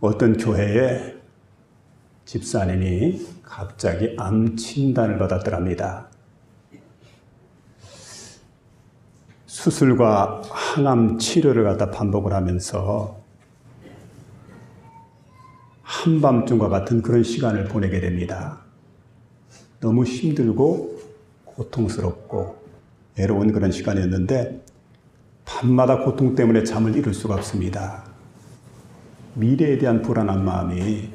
어떤 교회에 집사님이 갑자기 암 진단을 받았더랍니다. 수술과 항암 치료를 갖다 반복을 하면서 한밤중과 같은 그런 시간을 보내게 됩니다. 너무 힘들고 고통스럽고 외로운 그런 시간이었는데 밤마다 고통 때문에 잠을 이룰 수가 없습니다. 미래에 대한 불안한 마음이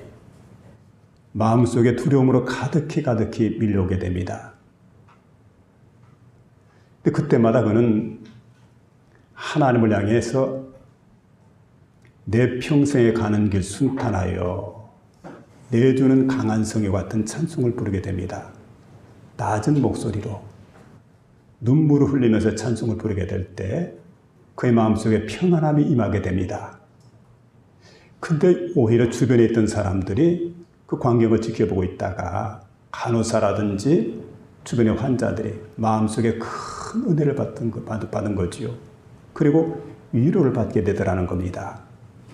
마음속에 두려움으로 가득히 밀려오게 됩니다. 근데 그때마다 그는 하나님을 향해서 내 평생에 가는 길 순탄하여 내주는 강한 성에 같은 찬송을 부르게 됩니다. 낮은 목소리로 눈물을 흘리면서 찬송을 부르게 될 때 그의 마음속에 평안함이 임하게 됩니다. 근데 오히려 주변에 있던 사람들이 그 광경을 지켜보고 있다가 간호사라든지 주변의 환자들이 마음속에 큰 은혜를 받은 거지요. 그리고 위로를 받게 되더라는 겁니다.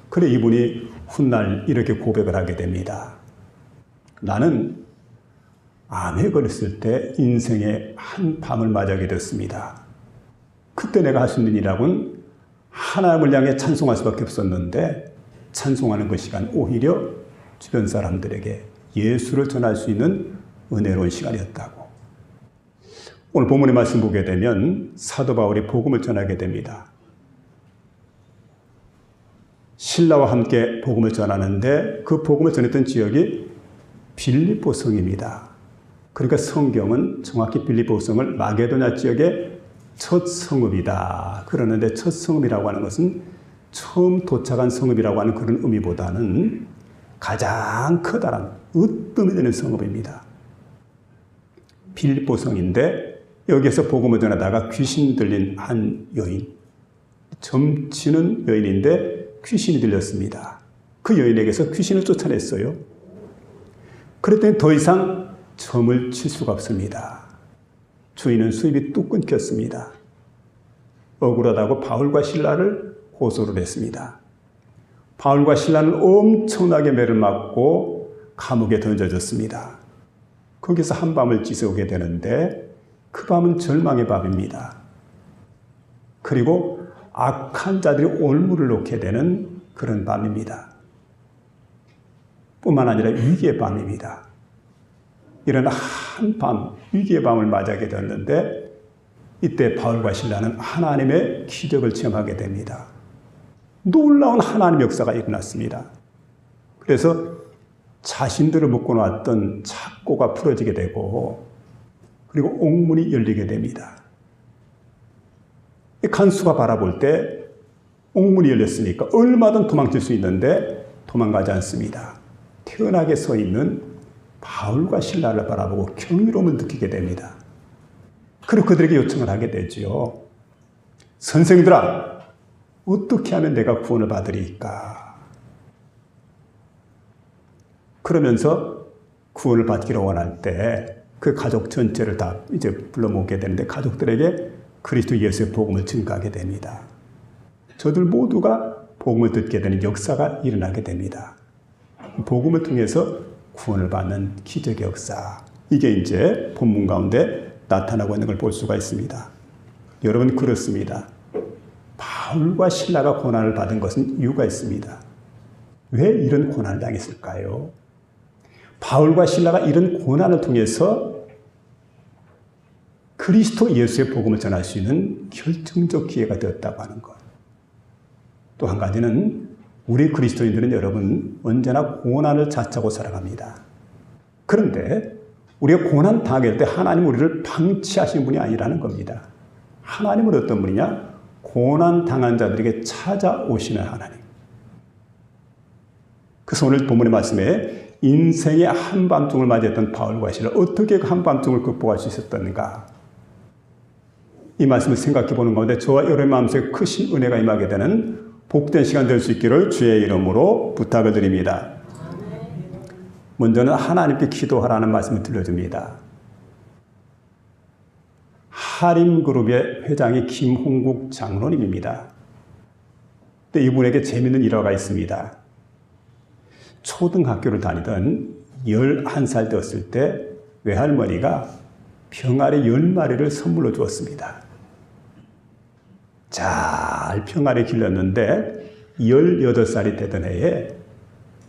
그래 이분이 훗날 이렇게 고백을 하게 됩니다. 나는 암에 걸렸을 때 인생의 한 밤을 맞이하게 됐습니다. 그때 내가 할 수 있는 일하고는 하나님을 향해 찬송할 수밖에 없었는데 찬송하는 그 시간 오히려 주변 사람들에게 예수를 전할 수 있는 은혜로운 시간이었다고. 오늘 본문의 말씀 보게 되면 사도 바울이 복음을 전하게 됩니다. 신라와 함께 복음을 전하는데 그 복음을 전했던 지역이 빌립보 성입니다. 그러니까 성경은 정확히 빌립보 성을 마게도냐 지역의 첫 성읍이다 그러는데 첫 성읍이라고 하는 것은 처음 도착한 성읍이라고 하는 그런 의미보다는 가장 커다란 으뜸이 되는 성읍입니다. 빌립보 성인데 여기에서 복음을 전하다가 귀신 들린 한 여인, 점치는 여인인데 귀신이 들렸습니다. 그 여인에게서 귀신을 쫓아냈어요. 그랬더니 더 이상 점을 칠 수가 없습니다. 주인은 수입이 뚝 끊겼습니다. 억울하다고 바울과 실라를 고소를 했습니다. 바울과 실라는 엄청나게 매를 맞고 감옥에 던져졌습니다. 거기서 한밤을 지새우게 되는데 그 밤은 절망의 밤입니다. 그리고 악한 자들이 올무를 놓게 되는 그런 밤입니다. 뿐만 아니라 위기의 밤입니다. 이런 한밤, 위기의 밤을 맞이하게 되었는데 이때 바울과 실라는 하나님의 기적을 체험하게 됩니다. 놀라운 하나님의 역사가 일어났습니다. 그래서 자신들을 묶어놨던 착고가 풀어지게 되고 그리고 옥문이 열리게 됩니다. 간수가 바라볼 때 옥문이 열렸으니까 얼마든 도망칠 수 있는데 도망가지 않습니다. 태연하게 서 있는 바울과 실라를 바라보고 경이로움을 느끼게 됩니다. 그리고 그들에게 요청을 하게 되지요. 선생들아, 어떻게 하면 내가 구원을 받으리까? 그러면서 구원을 받기를 원할 때 그 가족 전체를 다 이제 불러 모으게 되는데 가족들에게 그리스도 예수의 복음을 증거하게 됩니다. 저들 모두가 복음을 듣게 되는 역사가 일어나게 됩니다. 복음을 통해서 구원을 받는 기적의 역사. 이게 이제 본문 가운데 나타나고 있는 걸 볼 수가 있습니다. 여러분 그렇습니다. 바울과 실라가 고난을 받은 것은 이유가 있습니다. 왜 이런 고난을 당했을까요? 바울과 실라가 이런 고난을 통해서 그리스도 예수의 복음을 전할 수 있는 결정적 기회가 되었다고 하는 것. 또 한 가지는 우리 그리스도인들은 여러분 언제나 고난을 자차고 살아갑니다. 그런데 우리가 고난 당하게 될 때 하나님은 우리를 방치하신 분이 아니라는 겁니다. 하나님은 어떤 분이냐? 고난 당한 자들에게 찾아오시는 하나님. 그래서 오늘 본문의 말씀에 인생의 한밤중을 맞이했던 바울과 실라 어떻게 그 한밤중을 극복할 수 있었던가? 이 말씀을 생각해 보는 가운데 저와 여러분의 마음속에 크신 은혜가 임하게 되는 복된 시간 될 수 있기를 주의 이름으로 부탁을 드립니다. 먼저는 하나님께 기도하라는 말씀을 들려줍니다. 하림그룹의 회장이 김홍국 장로님입니다. 근데 이분에게 재미있는 일화가 있습니다. 초등학교를 다니던 11살 되었을 때 외할머니가 병아리 10마리를 선물로 주었습니다. 잘 병아리 길렀는데 18살이 되던 해에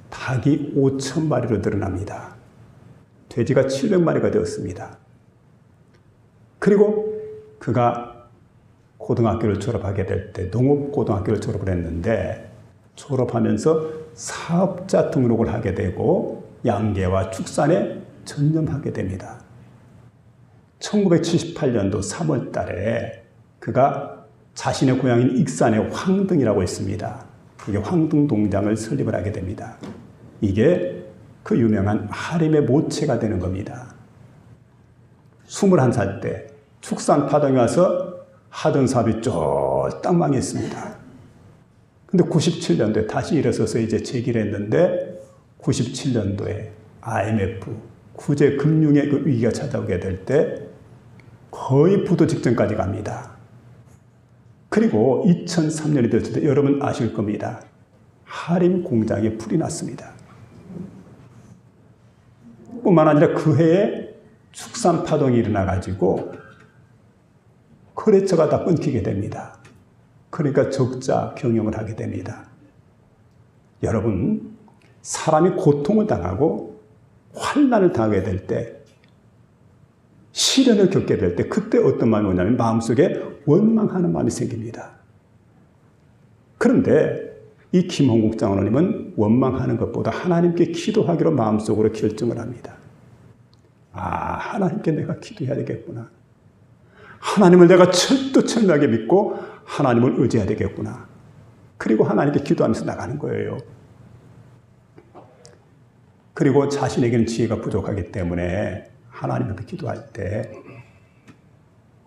닭이 5,000마리로 늘어납니다. 돼지가 700마리가 되었습니다. 그리고 그가 고등학교를 졸업하게 될 때 농업고등학교를 졸업을 했는데 졸업하면서 사업자 등록을 하게 되고 양계와 축산에 전념하게 됩니다. 1978년도 3월 달에 그가 자신의 고향인 익산의 황등이라고 있습니다. 그게 황등 농장을 설립을 하게 됩니다. 이게 그 유명한 하림의 모체가 되는 겁니다. 21살 때 축산 파동이 와서 하던 사업이 쫄딱 망했습니다. 근데 97년도에 다시 일어서서 이제 재기를 했는데 97년도에 IMF, 국제 금융의 그 위기가 찾아오게 될 때 거의 부도 직전까지 갑니다. 그리고 2003년이 됐을 때 여러분 아실 겁니다. 하림 공장에 불이 났습니다. 뿐만 아니라 그 해에 축산 파동이 일어나가지고 거래처가 다 끊기게 됩니다. 그러니까 적자 경영을 하게 됩니다. 여러분, 사람이 고통을 당하고 환난을 당하게 될 때, 시련을 겪게 될 때 그때 어떤 마음이 오냐면 마음속에 원망하는 마음이 생깁니다. 그런데 이 김홍국 장로님은 원망하는 것보다 하나님께 기도하기로 마음속으로 결정을 합니다. 하나님께 내가 기도해야 되겠구나. 하나님을 내가 철두철미하게 믿고 하나님을 의지해야 되겠구나. 그리고 하나님께 기도하면서 나가는 거예요. 그리고 자신에게는 지혜가 부족하기 때문에 하나님 앞에 기도할 때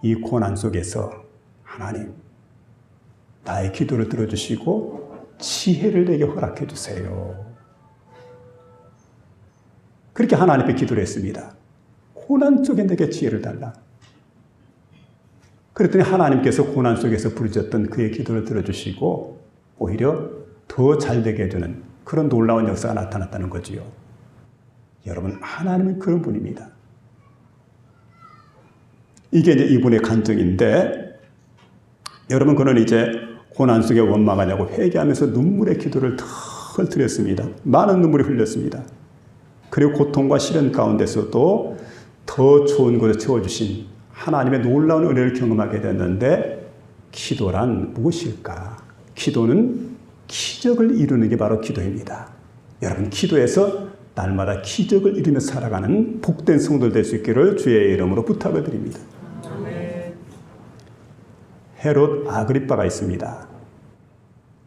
이 고난 속에서 하나님, 나의 기도를 들어주시고 지혜를 내게 허락해 주세요. 그렇게 하나님 앞에 기도를 했습니다. 고난 속에 내게 지혜를 달라. 그랬더니 하나님께서 고난 속에서 부르짖었던 그의 기도를 들어주시고 오히려 더 잘되게 해주는 그런 놀라운 역사가 나타났다는 거지요. 여러분, 하나님은 그런 분입니다. 이게 이제 이분의 간증인데, 여러분, 그는 이제 고난 속에 원망하냐고 회개하면서 눈물의 기도를 덜 드렸습니다. 많은 눈물이 흘렸습니다. 그리고 고통과 시련 가운데서도 더 좋은 것을 채워주신 하나님의 놀라운 은혜를 경험하게 됐는데, 기도란 무엇일까? 기도는 기적을 이루는 게 바로 기도입니다. 여러분, 기도에서 날마다 기적을 이루며 살아가는 복된 성도들 될 수 있기를 주의 이름으로 부탁을 드립니다. 헤롯 아그리빠가 있습니다.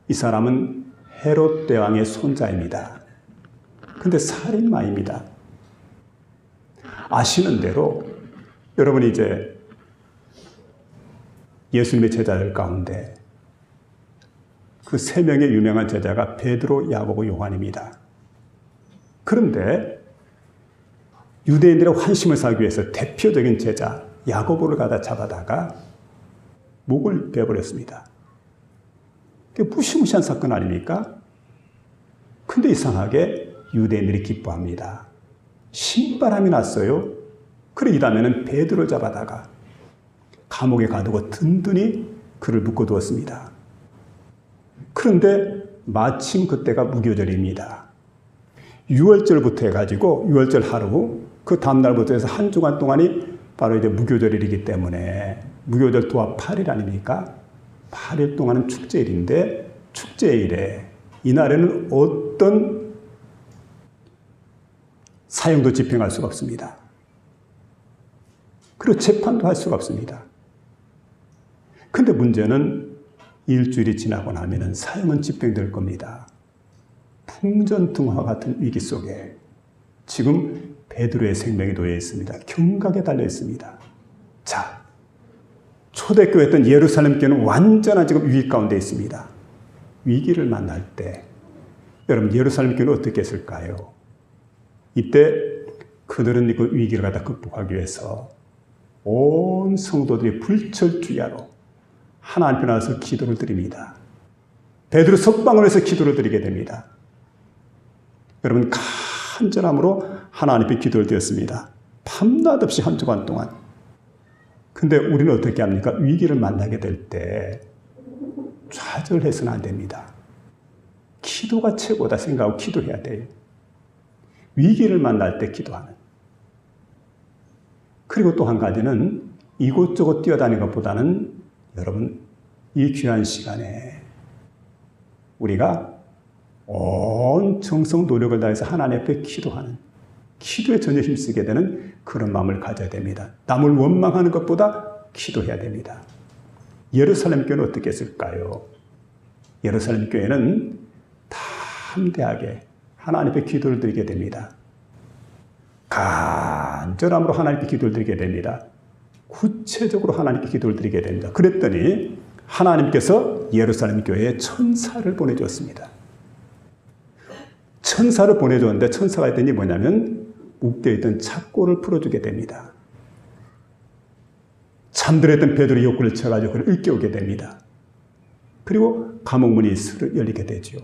이 사람은 헤롯 대왕의 손자입니다. 근데 살인마입니다. 아시는 대로 여러분이 이제 예수님의 제자들 가운데 그 3명의 유명한 제자가 베드로, 야고보, 요한입니다. 그런데 유대인들의 환심을 사기 위해서 대표적인 제자 야고보를 갖다 잡아다가 목을 베어버렸습니다. 그게 무시무시한 사건 아닙니까? 근데 이상하게 유대인들이 기뻐합니다. 신바람이 났어요. 그래 이 다음에는 베드로를 잡아다가 감옥에 가두고 든든히 그를 묶어두었습니다. 그런데 마침 그때가 무교절입니다. 6월절부터 해가지고 6월절 하루, 그 다음날부터 해서 한 주간 동안이 바로 이제 무교절이기 때문에 무교절 도합 8일 아닙니까? 8일 동안은 축제일인데 축제일에 이날에는 어떤 사형도 집행할 수가 없습니다. 그리고 재판도 할 수가 없습니다. 근데 문제는 일주일이 지나고 나면은 사형은 집행될 겁니다. 풍전등화 같은 위기 속에 지금 베드로의 생명이 놓여 있습니다. 경각에 달려 있습니다. 자, 초대교회였던 예루살렘 교회는 완전한 지금 위기 가운데 있습니다. 위기를 만날 때 여러분 예루살렘 교회는 어떻게 했을까요? 이때 그들은 그 위기를 갖다 극복하기 위해서 온 성도들이 불철주야로 하나님 앞에 나와서 기도를 드립니다. 베드로 석방을 해서 기도를 드리게 됩니다. 여러분 간절함으로 하나님 앞에 기도를 드렸습니다. 밤낮 없이 한 주간 동안. 근데 우리는 어떻게 합니까? 위기를 만나게 될 때 좌절해서는 안 됩니다. 기도가 최고다 생각하고 기도해야 돼요. 위기를 만날 때 기도하는. 그리고 또 한 가지는 이곳저곳 뛰어다니는 것보다는 여러분 이 귀한 시간에 우리가 온 정성 노력을 다해서 하나님 앞에 기도하는, 기도에 전혀 힘쓰게 되는 그런 마음을 가져야 됩니다. 남을 원망하는 것보다 기도해야 됩니다. 예루살렘 교회는 어떻게 했을까요? 예루살렘 교회는 담대하게 하나님 앞에 기도를 드리게 됩니다. 간절함으로 하나님께 기도를 드리게 됩니다. 구체적으로 하나님께 기도를 드리게 됩니다. 그랬더니 하나님께서 예루살렘 교회에 천사를 보내주었습니다. 천사를 보내줬는데 천사가 했더니 뭐냐면 묶여있던 착고를 풀어주게 됩니다. 잠들었던 베드로의 욕구를 쳐가지고 그를 일깨우게 됩니다. 그리고 감옥문이 열리게 되죠.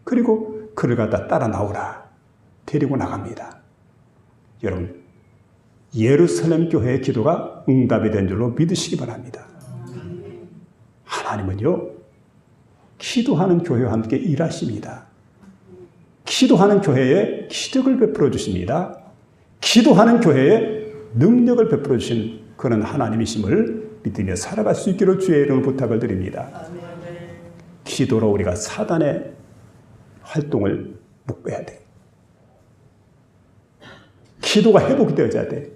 그리고 그를 갖다 따라 나오라. 데리고 나갑니다. 여러분, 예루살렘 교회의 기도가 응답이 된 줄로 믿으시기 바랍니다. 하나님은요, 기도하는 교회와 함께 일하십니다. 기도하는 교회에 기적을 베풀어 주십니다. 기도하는 교회에 능력을 베풀어 주신 그런 하나님이심을 믿으며 살아갈 수 있기를 주의 이름으로 부탁을 드립니다. 기도로 우리가 사단의 활동을 묶어야 돼. 기도가 회복이 되어야 돼.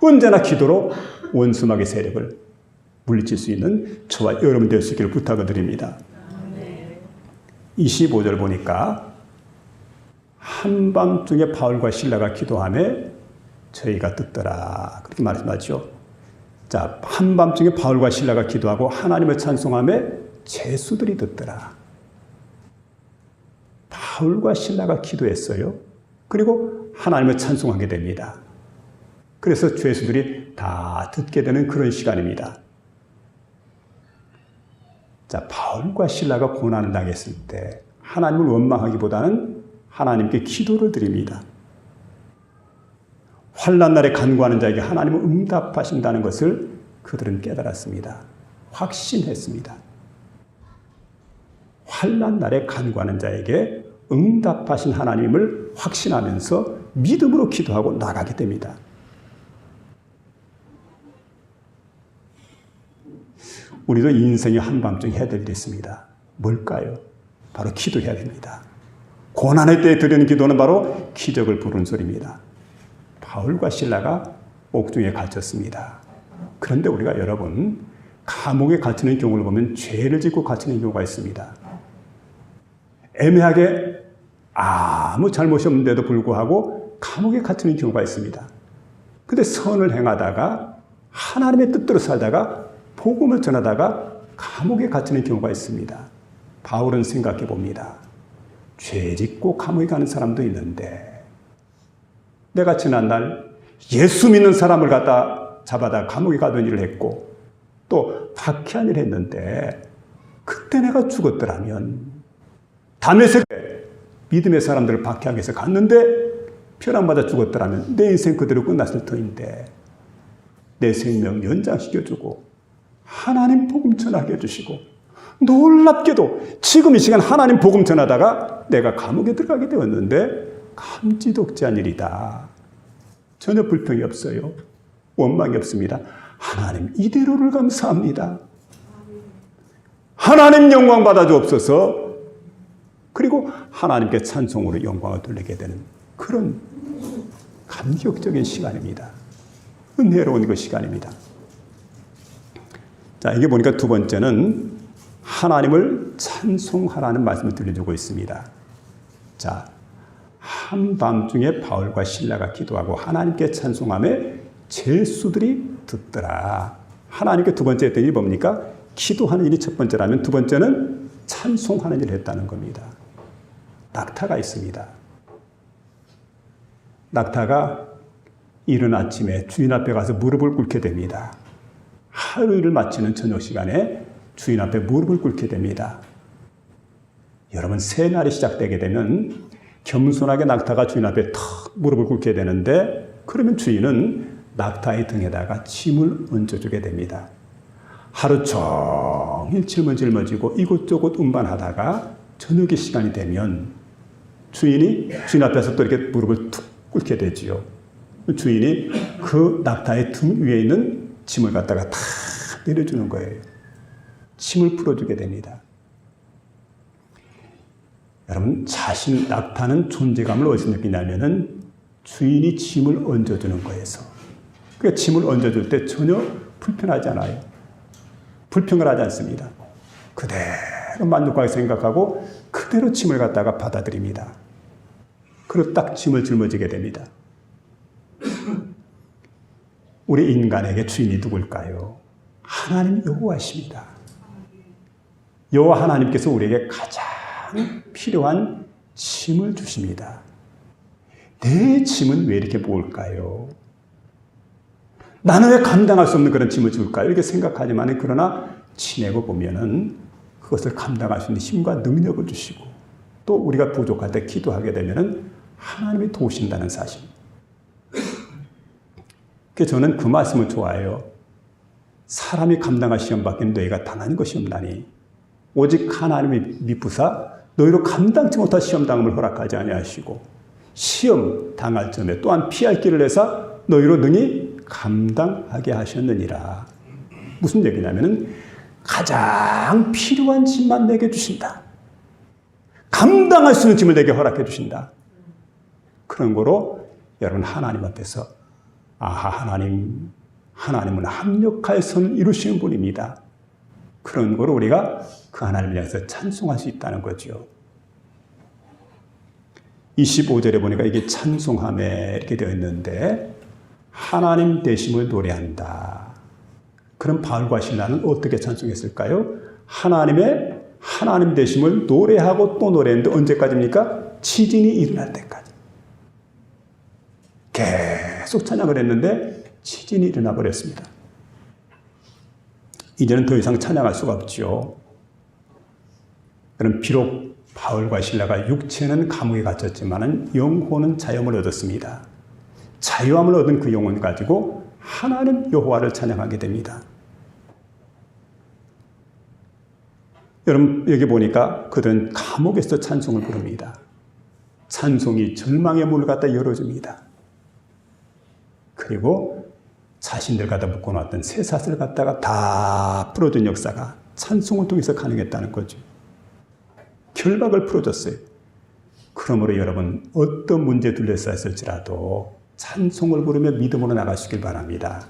언제나 기도로 원수마귀의 세력을 물리칠 수 있는 저와 여러분 될 수 있기를 부탁을 드립니다. 25절 보니까 한밤중에 바울과 실라가 기도하며 저희가 듣더라. 그렇게 말씀하죠. 자, 한밤중에 바울과 실라가 기도하고 하나님을 찬송하며 죄수들이 듣더라. 바울과 실라가 기도했어요. 그리고 하나님을 찬송하게 됩니다. 그래서 죄수들이 다 듣게 되는 그런 시간입니다. 자, 바울과 실라가 고난을 당했을 때 하나님을 원망하기보다는 하나님께 기도를 드립니다. 환난 날에 간구하는 자에게 하나님은 응답하신다는 것을 그들은 깨달았습니다. 확신했습니다. 환난 날에 간구하는 자에게 응답하신 하나님을 확신하면서 믿음으로 기도하고 나가게 됩니다. 우리도 인생의 한밤중 해야 될 일이 있습니다. 뭘까요? 바로 기도해야 됩니다. 고난의 때에 드리는 기도는 바로 기적을 부르는 소리입니다. 바울과 실라가 옥중에 갇혔습니다. 그런데 우리가 여러분, 감옥에 갇히는 경우를 보면 죄를 짓고 갇히는 경우가 있습니다. 애매하게 아무 잘못이 없는데도 불구하고 감옥에 갇히는 경우가 있습니다. 근데 선을 행하다가 하나님의 뜻대로 살다가 복음을 전하다가 감옥에 갇히는 경우가 있습니다. 바울은 생각해 봅니다. 죄 짓고 감옥에 가는 사람도 있는데 내가 지난날 예수 믿는 사람을 갖다 잡아다 감옥에 가던 일을 했고 또 박해한 일을 했는데 그때 내가 죽었더라면 다메섹에 믿음의 사람들을 박해하기 위해서 갔는데 표랑받아 죽었더라면 내 인생 그대로 끝났을 터인데 내 생명 연장시켜주고 하나님 복음 전하게 해주시고 놀랍게도 지금 이 시간 하나님 복음 전하다가 내가 감옥에 들어가게 되었는데 감지독지한 일이다. 전혀 불평이 없어요. 원망이 없습니다. 하나님 이대로를 감사합니다. 하나님 영광 받아주옵소서. 그리고 하나님께 찬송으로 영광을 돌리게 되는 그런 감격적인 시간입니다. 은혜로운 그 시간입니다. 자, 이게 보니까 두 번째는 하나님을 찬송하라는 말씀을 들려주고 있습니다. 자, 한밤중에 바울과 실라가 기도하고 하나님께 찬송하며 죄수들이 듣더라. 하나님께 두 번째 했던 일이 뭡니까? 기도하는 일이 첫 번째라면 두 번째는 찬송하는 일을 했다는 겁니다. 낙타가 있습니다. 낙타가 이른 아침에 주인 앞에 가서 무릎을 꿇게 됩니다. 하루 일을 마치는 저녁 시간에 주인 앞에 무릎을 꿇게 됩니다. 여러분, 새 날이 시작되게 되면 겸손하게 낙타가 주인 앞에 턱 무릎을 꿇게 되는데, 그러면 주인은 낙타의 등에다가 짐을 얹어주게 됩니다. 하루 종일 짊어지고 이곳저곳 운반하다가 저녁의 시간이 되면 주인 앞에서 또 이렇게 무릎을 툭 꿇게 되지요. 주인이 그 낙타의 등 위에 있는 짐을 갖다가 다 내려주는 거예요. 짐을 풀어주게 됩니다. 여러분, 낙타는 존재감을 어디서 느끼냐면은 주인이 짐을 얹어주는 거에서. 그러니까 짐을 얹어줄 때 전혀 불편하지 않아요. 불평을 하지 않습니다. 그대로 만족하게 생각하고 그대로 짐을 갖다가 받아들입니다. 그리고 딱 짐을 짊어지게 됩니다. 우리 인간에게 주인이 누굴까요? 하나님 여호와십니다. 여호와 하나님께서 우리에게 가장 필요한 짐을 주십니다. 내 짐은 왜 이렇게 무거울까요? 나는 왜 감당할 수 없는 그런 짐을 줄까요? 이렇게 생각하지만, 그러나 지내고 보면은 그것을 감당할 수 있는 힘과 능력을 주시고, 또 우리가 부족할 때 기도하게 되면은 하나님이 도우신다는 사실. 그래서 저는 그 말씀을 좋아해요. 사람이 감당할 시험밖에 너희가 당한 것이 없나니 오직 하나님이 미쁘사 너희로 감당치 못할 시험 당함을 허락하지 아니하시고 시험 당할 전에 또한 피할 길을 내사 너희로 능히 감당하게 하셨느니라. 무슨 얘기냐면은 가장 필요한 짐만 내게 주신다. 감당할 수 있는 짐을 내게 허락해 주신다. 그런 거로 여러분, 하나님 앞에서 하나님은 합력하여 선을 이루시는 분입니다. 그런 거로 우리가 그 하나님을 향해서 찬송할 수 있다는 거죠. 25절에 보니까 이게 찬송함에 이렇게 되어 있는데, 하나님 되심을 노래한다. 그럼 바울과 실라는 어떻게 찬송했을까요? 하나님 되심을 노래하고 또 노래했는데 언제까지입니까? 지진이 일어날 때까지. 계속 찬양을 했는데 지진이 일어나 버렸습니다. 이제는 더 이상 찬양할 수가 없죠. 그럼 비록 바울과 실라가 육체는 감옥에 갇혔지만 영혼은 자유함을 얻었습니다. 자유함을 얻은 그 영혼 가지고 하나님 여호와를 찬양하게 됩니다. 여러분, 여기 보니까 그들은 감옥에서 찬송을 부릅니다. 찬송이 절망의 문을 갖다 열어줍니다. 그리고 자신들 갖다 묶어놨던 쇠사슬을 갖다가 다 풀어준 역사가 찬송을 통해서 가능했다는 거죠. 결박을 풀어줬어요. 그러므로 여러분, 어떤 문제에 둘러싸였을지라도 찬송을 부르며 믿음으로 나가시길 바랍니다.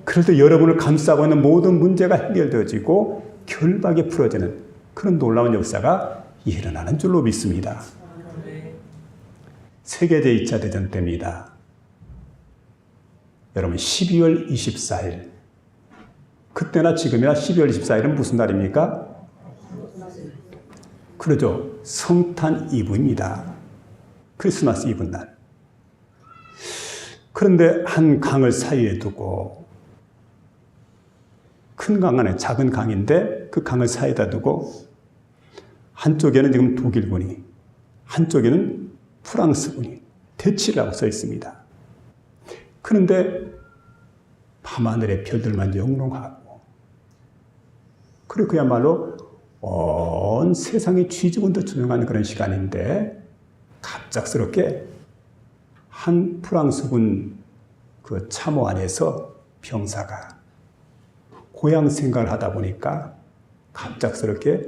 그럴 때 여러분을 감싸고 있는 모든 문제가 해결되어지고 결박이 풀어지는 그런 놀라운 역사가 일어나는 줄로 믿습니다. 세계 제2차 대전 때입니다. 여러분, 12월 24일. 그때나 지금이나 12월 24일은 무슨 날입니까? 그러죠. 성탄 이브입니다. 크리스마스 이브 날. 그런데 한 강을 사이에 두고, 큰 강 안에 작은 강인데 그 강을 사이에다 두고, 한쪽에는 지금 독일군이, 한쪽에는 프랑스군이 대치를 하고 서 있습니다. 그런데 밤하늘의 별들만 영롱하고, 그리고 그야말로 온 세상이 뒤집은 듯 조용한 그런 시간인데, 갑작스럽게 한 프랑스군 그 참호 안에서 병사가 고향 생각을 하다 보니까 갑작스럽게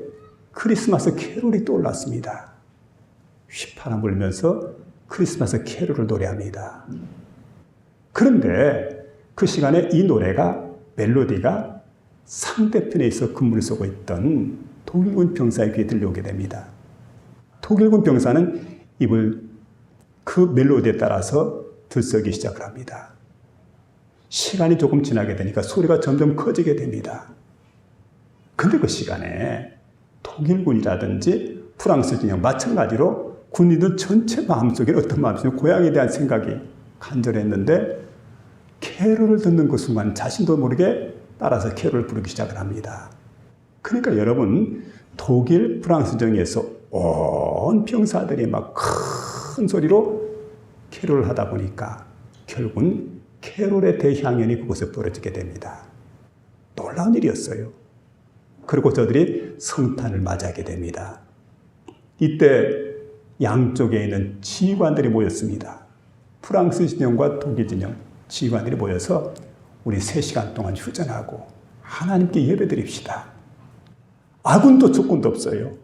크리스마스 캐롤이 떠올랐습니다. 휘파람 불면서 크리스마스 캐롤을 노래합니다. 그런데 그 시간에 이 노래가, 멜로디가 상대편에 있어 근무를 쏘고 있던 독일군 병사의 귀에 들려오게 됩니다. 독일군 병사는 입을 그 멜로디에 따라서 들썩이기 시작을 합니다. 시간이 조금 지나게 되니까 소리가 점점 커지게 됩니다. 근데 그 시간에 독일군이라든지 프랑스 진영 마찬가지로 군인들 전체 마음속에 어떤 마음속에 고향에 대한 생각이 간절했는데, 캐롤을 듣는 그 순간 자신도 모르게 따라서 캐롤을 부르기 시작을 합니다. 그러니까 여러분, 독일 프랑스 정에서 온 병사들이 막 큰 소리로 캐롤을 하다 보니까 결국은 캐롤의 대향연이 그곳에 벌어지게 됩니다. 놀라운 일이었어요. 그리고 저들이 성탄을 맞이하게 됩니다. 이때 양쪽에 있는 지휘관들이 모였습니다. 프랑스 진영과 독일 진영 지휘관들이 모여서 우리 3시간 동안 휴전하고 하나님께 예배드립시다. 아군도 적군도 없어요.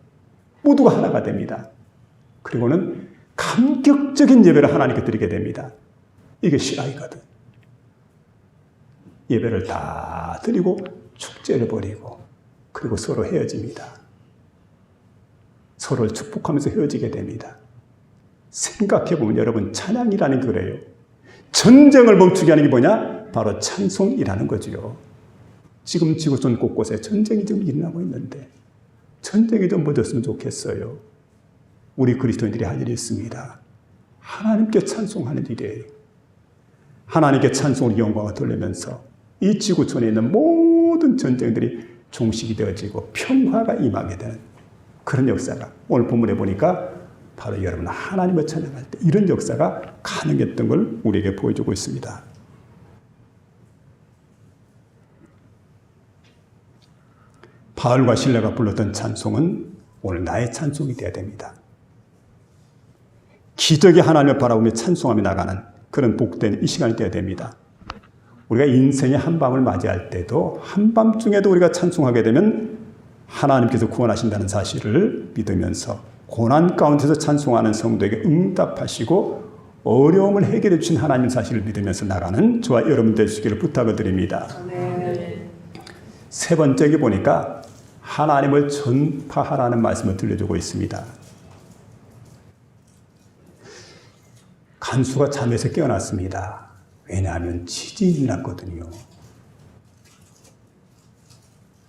모두가 하나가 됩니다. 그리고는 감격적인 예배를 하나님께 드리게 됩니다. 이게 실화이거든. 예배를 다 드리고 축제를 벌이고 그리고 서로 헤어집니다. 서로를 축복하면서 헤어지게 됩니다. 생각해보면 여러분, 찬양이라는 게 그래요. 전쟁을 멈추게 하는 게 뭐냐? 바로 찬송이라는 거지요. 지금 지구촌 곳곳에 전쟁이 지금 일어나고 있는데 전쟁이 좀 멎었으면 좋겠어요. 우리 그리스도인들이 할 일이 있습니다. 하나님께 찬송하는 일이에요. 하나님께 찬송으로 영광을 돌리면서 이 지구촌에 있는 모든 전쟁들이 종식이 되어지고 평화가 임하게 되는 그런 역사가 오늘 본문에 보니까 바로 여러분 하나님을 찬양할 때 이런 역사가 가능했던 걸 우리에게 보여주고 있습니다. 바울과 실라가 불렀던 찬송은 오늘 나의 찬송이 되어야 됩니다. 기적의 하나님을 바라보며 찬송하며 나가는 그런 복된 이 시간이 되어야 됩니다. 우리가 인생의 한밤을 맞이할 때도 한밤중에도 우리가 찬송하게 되면 하나님께서 구원하신다는 사실을 믿으면서 고난 가운데서 찬송하는 성도에게 응답하시고 어려움을 해결해 주신 하나님 사실을 믿으면서 나가는 저와 여러분 되시기를 부탁을 드립니다. 세 번째에 보니까 하나님을 전파하라는 말씀을 들려주고 있습니다. 간수가 잠에서 깨어났습니다. 왜냐하면 지진이 났거든요.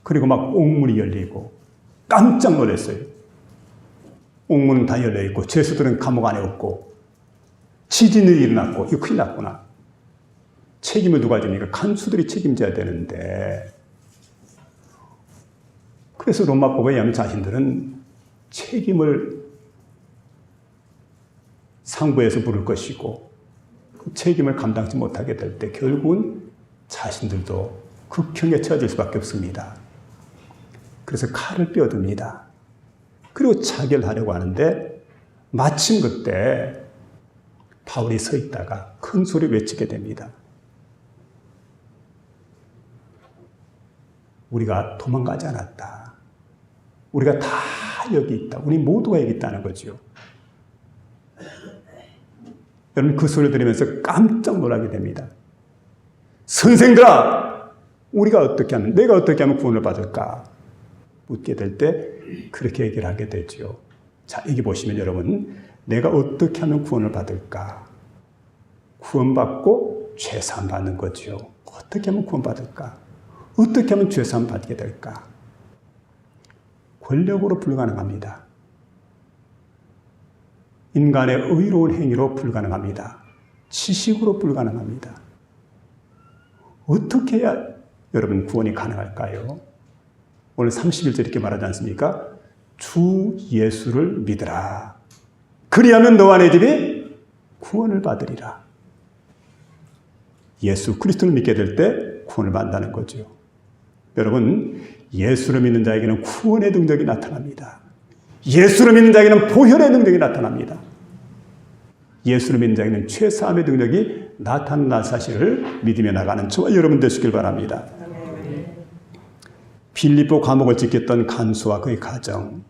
그리고 막 옥문이 열리고 깜짝 놀랐어요. 옥문은 다 열려있고 죄수들은 감옥 안에 없고 지진이 일어났고 이거 큰일 났구나. 책임을 누가 지니까 간수들이 책임져야 되는데 그래서 로마법에 의하면 자신들은 책임을 상부에서 물을 것이고 그 책임을 감당치 못하게 될 때 결국은 자신들도 극형에 처해질 수밖에 없습니다. 그래서 칼을 빼어듭니다. 그리고 자결하려고 하는데 마침 그때 바울이 서 있다가 큰 소리 외치게 됩니다. 우리가 도망가지 않았다. 우리가 다 여기 있다. 우리 모두가 여기 있다는 거죠. 여러분 그 소리를 들으면서 깜짝 놀라게 됩니다. 선생들아! 우리가 어떻게 하면, 내가 어떻게 하면 구원을 받을까? 묻게 될 때 그렇게 얘기를 하게 되죠. 자, 여기 보시면 여러분, 내가 어떻게 하면 구원을 받을까? 구원받고 죄사함 받는 거죠. 어떻게 하면 구원받을까? 어떻게 하면 죄사함 받게 될까? 권력으로 불가능합니다. 인간의 의로운 행위로 불가능합니다. 지식으로 불가능합니다. 어떻게 해야 여러분 구원이 가능할까요? 오늘 31절 이렇게 말하지 않습니까? 주 예수를 믿으라. 그리하면 너와 내 집이 구원을 받으리라. 예수 그리스도를 믿게 될 때 구원을 받는다는 거죠. 여러분, 예수를 믿는 자에게는 구원의 능력이 나타납니다. 예수를 믿는 자에게는 보혈의 능력이 나타납니다. 예수를 믿는 자에게는 죄사함의 능력이 나타난 사실을 믿으며 나가는 저와 여러분 되시길 바랍니다. 빌립보 감옥을 지켰던 간수와 그의 가정,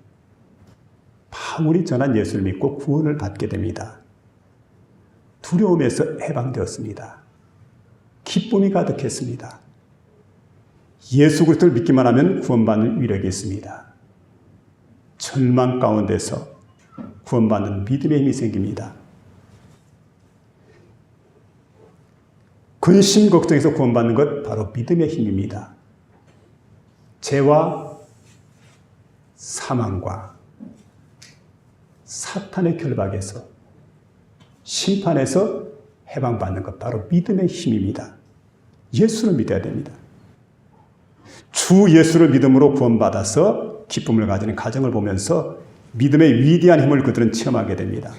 바울이 전한 예수를 믿고 구원을 받게 됩니다. 두려움에서 해방되었습니다. 기쁨이 가득했습니다. 예수 그리스도를 믿기만 하면 구원받는 위력이 있습니다. 절망 가운데서 구원받는 믿음의 힘이 생깁니다. 근심 걱정에서 구원받는 것 바로 믿음의 힘입니다. 죄와 사망과 사탄의 결박에서 심판에서 해방받는 것 바로 믿음의 힘입니다. 예수를 믿어야 됩니다. 주 예수를 믿음으로 구원받아서 기쁨을 가지는 가정을 보면서 믿음의 위대한 힘을 그들은 체험하게 됩니다.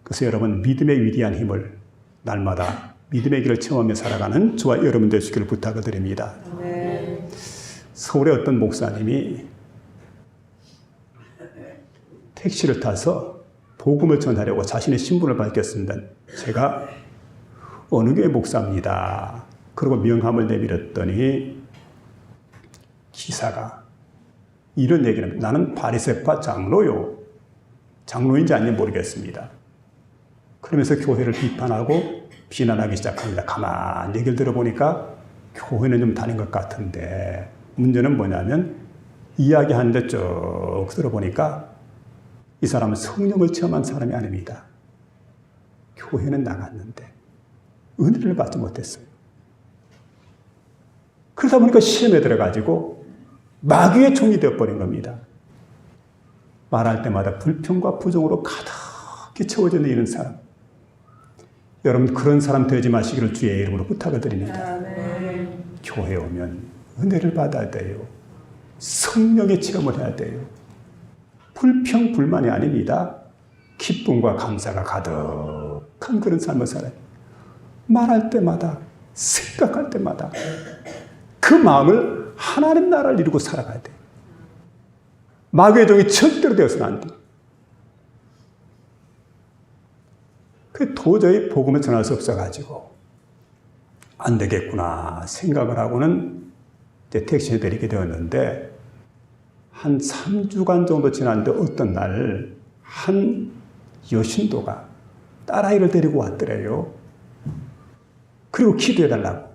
그래서 여러분, 믿음의 위대한 힘을 날마다 믿음의 길을 체험하며 살아가는 저와 여러분 되시기를 부탁을 드립니다. 네. 서울의 어떤 목사님이 택시를 타서 복음을 전하려고 자신의 신분을 밝혔습니다. 제가 어느 교회 목사입니다. 그리고 명함을 내밀었더니 기사가 이런 얘기를 합니다. 나는 바리새파 장로요. 장로인지 아닌지 모르겠습니다. 그러면서 교회를 비판하고 비난하기 시작합니다. 가만히 얘기를 들어보니까 교회는 좀 다닌 것 같은데 문제는 뭐냐면 이야기하는데 쭉 들어보니까 이 사람은 성령을 체험한 사람이 아닙니다. 교회는 나갔는데 은혜를 받지 못했어요. 그러다 보니까 시험에 들어가지고 마귀의 종이 되어버린 겁니다. 말할 때마다 불평과 부정으로 가득히 채워져 있는 이런 사람. 여러분, 그런 사람 되지 마시기를 주의 이름으로 부탁을 드립니다. 네. 교회에 오면 은혜를 받아야 돼요. 성령의 체험을 해야 돼요. 불평, 불만이 아닙니다. 기쁨과 감사가 가득한 그런 삶을 살아요. 말할 때마다, 생각할 때마다 그 마음을 하나님 나라를 이루고 살아가야 돼요. 마귀의 종이 절대로 되어서는 안 돼요. 그 도저히 복음을 전할 수 없어가지고 안 되겠구나 생각을 하고는 이제 택시에 내리게 되었는데 한 3주간 정도 지났는데 어떤 날 한 여신도가 딸아이를 데리고 왔더래요. 그리고 기도해달라고.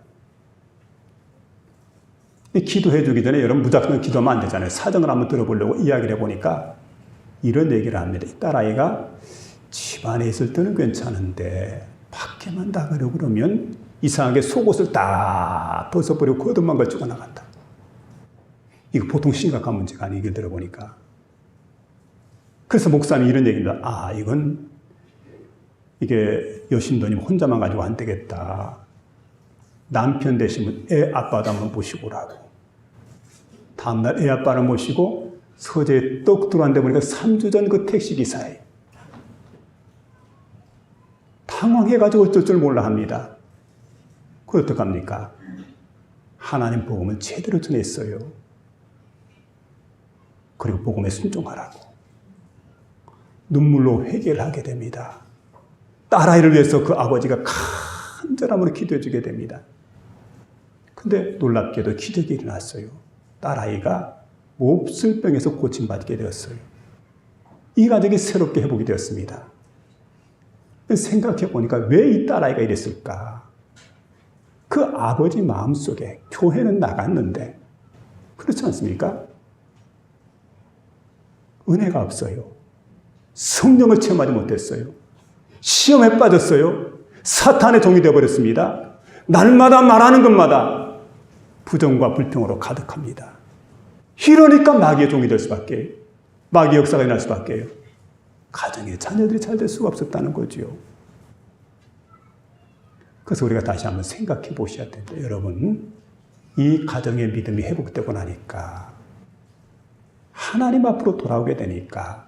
기도해 주기 전에 여러분 무작정 기도하면 안 되잖아요. 사정을 한번 들어보려고 이야기를 해보니까 이런 얘기를 합니다. 이 딸아이가 집안에 있을 때는 괜찮은데 밖에만 나가려고 그러면 이상하게 속옷을 다 벗어버리고 겉옷만 걸치고 나간다. 이거 보통 심각한 문제가 아니, 얘기를 들어보니까. 그래서 목사님이 이런 얘기입니다. 이게 여신도님 혼자만 가지고 안 되겠다. 남편 되시면 애 아빠도 한번 모시고 오라고. 다음날 애 아빠를 모시고 서재에 떡 들어왔는데 보니까 3주 전 그 택시기사예요. 당황해가지고 어쩔 줄 몰라 합니다. 그걸 어떡합니까? 하나님 복음을 제대로 전했어요. 그리고 복음에 순종하라고. 눈물로 회개를 하게 됩니다. 딸아이를 위해서 그 아버지가 간절함으로 기도해 주게 됩니다. 근데 놀랍게도 기적이 일어났어요. 딸아이가 몹쓸 병에서 고침받게 되었어요. 이 가족이 새롭게 회복이 되었습니다. 생각해 보니까 왜 이 딸아이가 이랬을까? 그 아버지 마음속에 교회는 나갔는데 그렇지 않습니까? 은혜가 없어요. 성령을 체험하지 못했어요. 시험에 빠졌어요. 사탄의 종이 되어버렸습니다. 날마다 말하는 것마다 부정과 불평으로 가득합니다. 이러니까 마귀의 종이 될 수밖에, 마귀의 역사가 일어날 수밖에요. 가정의 자녀들이 잘 될 수가 없었다는 거죠. 그래서 우리가 다시 한번 생각해 보셔야 됩니다. 여러분, 이 가정의 믿음이 회복되고 나니까 하나님 앞으로 돌아오게 되니까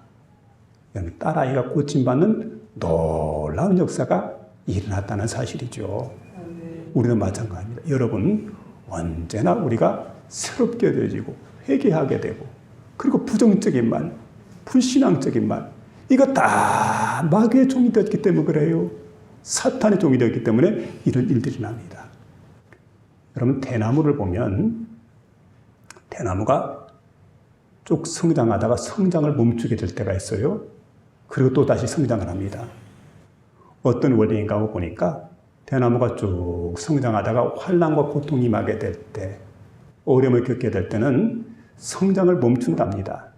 딸아이가 고침받는 놀라운 역사가 일어났다는 사실이죠. 우리는 마찬가지입니다. 여러분, 언제나 우리가 새롭게 되어지고 회개하게 되고 그리고 부정적인 말, 불신앙적인 말, 이거 다 마귀의 종이 되었기 때문에 그래요. 사탄의 종이 되었기 때문에 이런 일들이 납니다. 여러분, 대나무를 보면 대나무가 쭉 성장하다가 성장을 멈추게 될 때가 있어요. 그리고 또 다시 성장을 합니다. 어떤 원리인가 하고 보니까 대나무가 쭉 성장하다가 환난과 고통이 임하게 될 때, 어려움을 겪게 될 때는 성장을 멈춘답니다.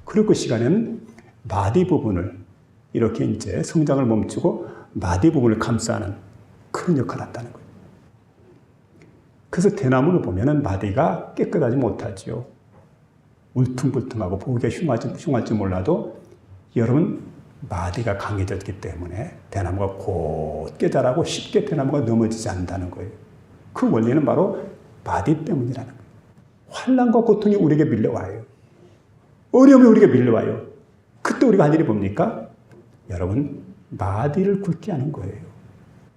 그리고 그 시간에는 마디 부분을 이렇게 이제 성장을 멈추고 마디 부분을 감싸는 그런 역할을 한다는 거예요. 그래서 대나무를 보면은 마디가 깨끗하지 못하지요. 울퉁불퉁하고 보기가 흉할지 몰라도 여러분, 마디가 강해졌기 때문에 대나무가 곧게 자라고 쉽게 대나무가 넘어지지 않는다는 거예요. 그 원리는 바로 마디 때문이라는 거예요. 환난과 고통이 우리에게 밀려와요. 어려움이 우리에게 밀려와요. 그때 우리가 할 일이 뭡니까? 여러분, 마디를 굳게 하는 거예요.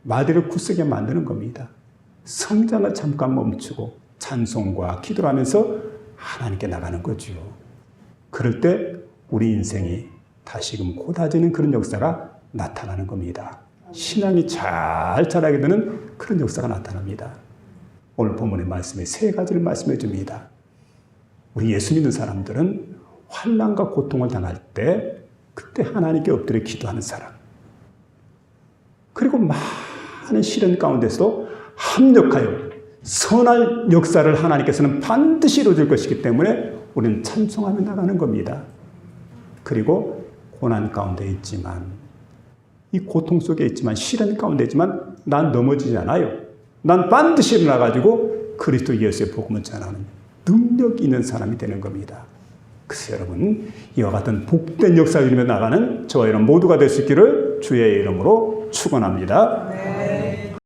마디를 굳세게 만드는 겁니다. 성장을 잠깐 멈추고 찬송과 기도를 하면서 하나님께 나가는 거죠. 그럴 때 우리 인생이 다시금 고다지는 그런 역사가 나타나는 겁니다. 신앙이 잘 자라게 되는 그런 역사가 나타납니다. 오늘 본문의 말씀에 세 가지를 말씀해 줍니다. 우리 예수 믿는 사람들은 환난과 고통을 당할 때 그때 하나님께 엎드려 기도하는 사람. 그리고 많은 시련 가운데서도 합력하여 선할 역사를 하나님께서는 반드시 이루어질 것이기 때문에 우리는 찬송하며 나가는 겁니다. 그리고 고난 가운데 있지만, 이 고통 속에 있지만, 시련 가운데 있지만 난 넘어지지 않아요. 난 반드시 일어나가지고 그리스도 예수의 복음을 전하는 능력 있는 사람이 되는 겁니다. 그래서 여러분, 이와 같은 복된 역사를 이루며 나가는 저와 여러분 모두가 될 수 있기를 주의 이름으로 축원합니다.